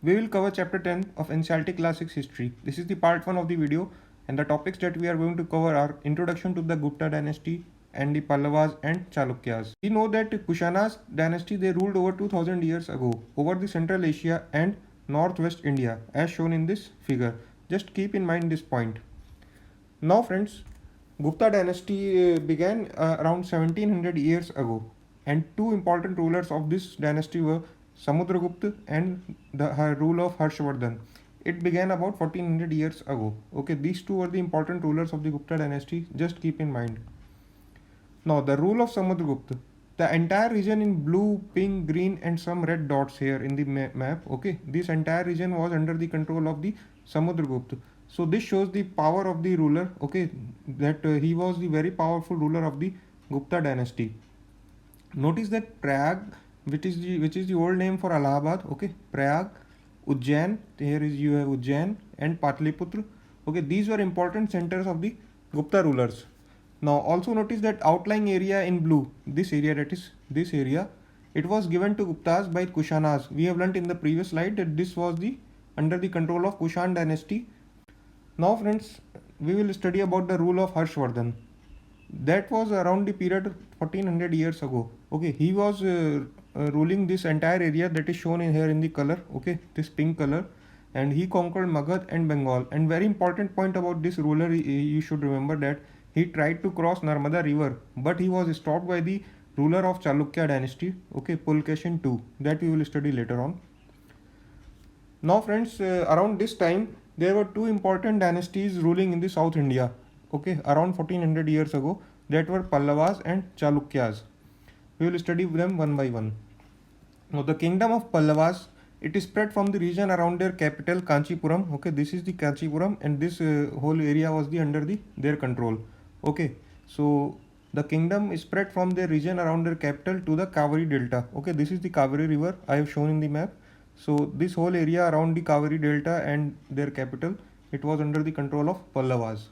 We will cover chapter 10 of NCERT Classics History. This is the part 1 of the video, and the topics that we are going to cover are Introduction to the Gupta dynasty and the Pallavas and Chalukyas. We know that Kushanas dynasty they ruled over 2000 years ago over the Central Asia and Northwest India as shown in this figure. Just keep in mind this point. Now friends, Gupta dynasty began around 1700 years ago, and two important rulers of this dynasty were Samudragupta and the rule of Harshvardhan. It began about 1400 years ago. Okay, these two were the important rulers of the Gupta dynasty. Just keep in mind. Now, the rule of Samudragupta. The entire region in blue, pink, green, and some red dots here in the map. Okay, this entire region was under the control of the Samudragupta. So this shows the power of the ruler. Okay, that he was the very powerful ruler of the Gupta dynasty. Notice that Prayag, which is the old name for Allahabad. Okay, Prayag, Ujjain. Here is you have Ujjain and Patliputra. Okay, these were important centers of the Gupta rulers. Now also notice that outlying area in blue, this area, that is this area, it was given to Guptas by Kushanas. We have learnt in the previous slide that this was the under the control of Kushan dynasty. Now friends, we will study about the rule of Harshvardhan. That was around the period 1400 years ago. Okay, he was ruling this entire area that is shown in here in the color. Okay, this pink color, and he conquered Magad and Bengal. And very important point about this ruler, you should remember that he tried to cross Narmada river, but he was stopped by the ruler of Chalukya dynasty. Okay, Pulkeshin II. That we will study later on. Now friends, around this time there were two important dynasties ruling in the South India. Okay, around 1400 years ago, that were Pallavas and Chalukyas. We will study them one by one. Now the kingdom of Pallavas, it is spread from the region around their capital Kanchipuram. Okay, this is the Kanchipuram, and this whole area was under their control. Okay, so the kingdom is spread from their region around their capital to the Kaveri Delta. Okay, this is the Kaveri river I have shown in the map. So this whole area around the Kaveri Delta and their capital, it was under the control of Pallavas.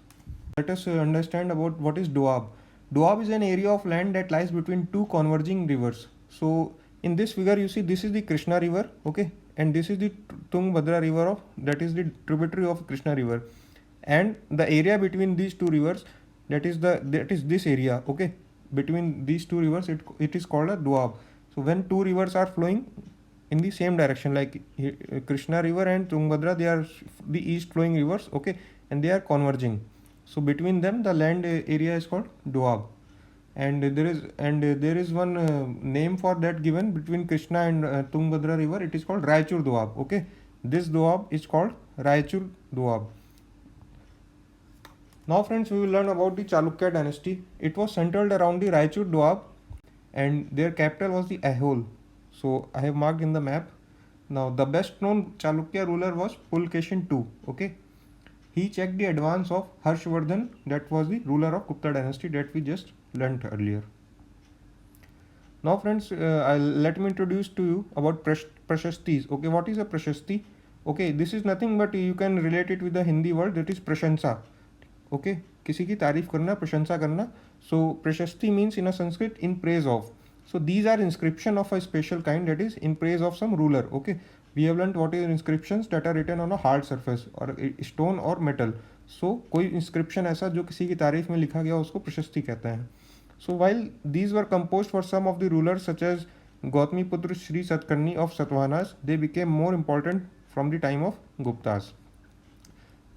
Let us understand about what is Doab. Doab is an area of land that lies between two converging rivers. So in this figure you see this is the Krishna river, okay, and this is the Tungabhadra river, of that is the tributary of Krishna river, and the area between these two rivers, that is this area, okay, between these two rivers, it is called a Doab. So when two rivers are flowing in the same direction, like Krishna river and Tungabhadra, they are the east flowing rivers, okay, and they are converging. So between them the land area is called Doab, and there is one name for that given between Krishna and Tungabhadra river. It is called Raichur Doab. Okay, this Doab is called Raichur Doab. Now friends, we will learn about the Chalukya dynasty. It was centered around the Raichur Doab, and their capital was the Aihole. So I have marked in the map. Now the best known Chalukya ruler was Pulkeshin II. Okay, he checked the advance of Harshvardhan, that was the ruler of Gupta dynasty that we just learnt earlier. Now friends, let me introduce to you about Prashastis. Okay, what is a Prashasti? Okay, this is nothing but you can relate it with the Hindi word, that is Prashansa. Okay, किसी की तारीफ करना, प्रशंसा करना. So Prashasti means in a Sanskrit in praise of. So these are inscription of a special kind, that is in praise of some ruler. Okay, we have learnt what is inscriptions that are written on a hard surface or stone or metal. So कोई inscription ऐसा जो किसी की तारीफ में लिखा गया उसको प्रशस्ति कहते हैं. So while these were composed for some of the rulers such as Gautamiputra Sri Satkarni of Satavahanas, they became more important from the time of Guptas.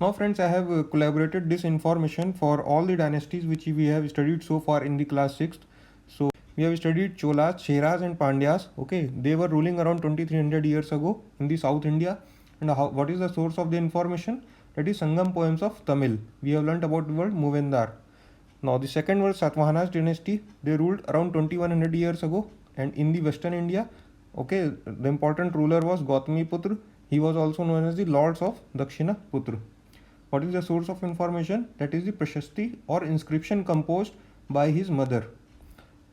Now friends, I have collaborated this information for all the dynasties which we have studied so far in the class 6th. So we have studied Cholas, Cheras and Pandyas. Okay, they were ruling around 2300 years ago in the South India. And what is the source of the information? That is Sangam poems of Tamil. We have learnt about the word Muvendar. Now the second was Satavahanas dynasty. They ruled around 2100 years ago, and in the Western India, okay, the important ruler was Gautamiputra. He was also known as the Lords of Dakshinaputra. What is the source of information? That is the Prashasti or inscription composed by his mother.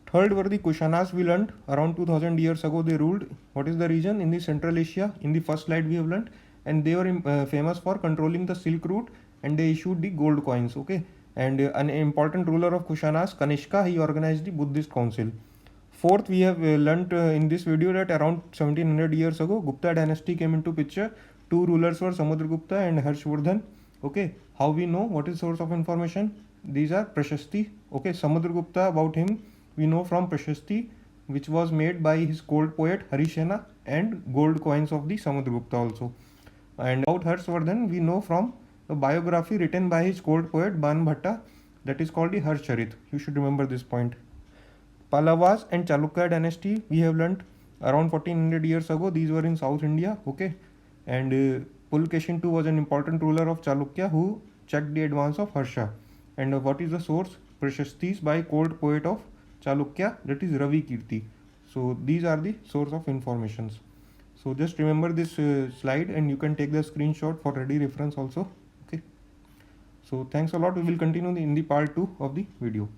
Third were the Kushanas. We learnt around 2000 years ago they ruled. What is the region? In the Central Asia. In the first slide we have learnt, and they were famous for controlling the Silk Route, and they issued the gold coins. Okay, and an important ruler of Kushanas, Kanishka, he organized the Buddhist council. Fourth, we have learnt in this video that around 1700 years ago, Gupta dynasty came into picture. Two rulers were Samudragupta and Harshvardhan. Okay, how we know? What is source of information? These are Prashasti. Okay, Samudragupta, about him we know from Prashasti, which was made by his court poet Harisena, and gold coins of the Samudragupta also. And about Harshvardhan we know from a biography written by his court poet Ban Bhatta, that is called the Harshcharit. You should remember this point. Pallavas and Chalukya dynasty we have learnt around 1400 years ago. These were in South India. Okay, and Pulkeshin II was an important ruler of Chalukya who checked the advance of Harsha. And what is the source? Prashastis by court poet of Chalukya, that is Ravi Kirti. So these are the source of informations. So just remember this slide, and you can take the screenshot for ready reference also. Okay. So thanks a lot. We will continue in the part 2 of the video.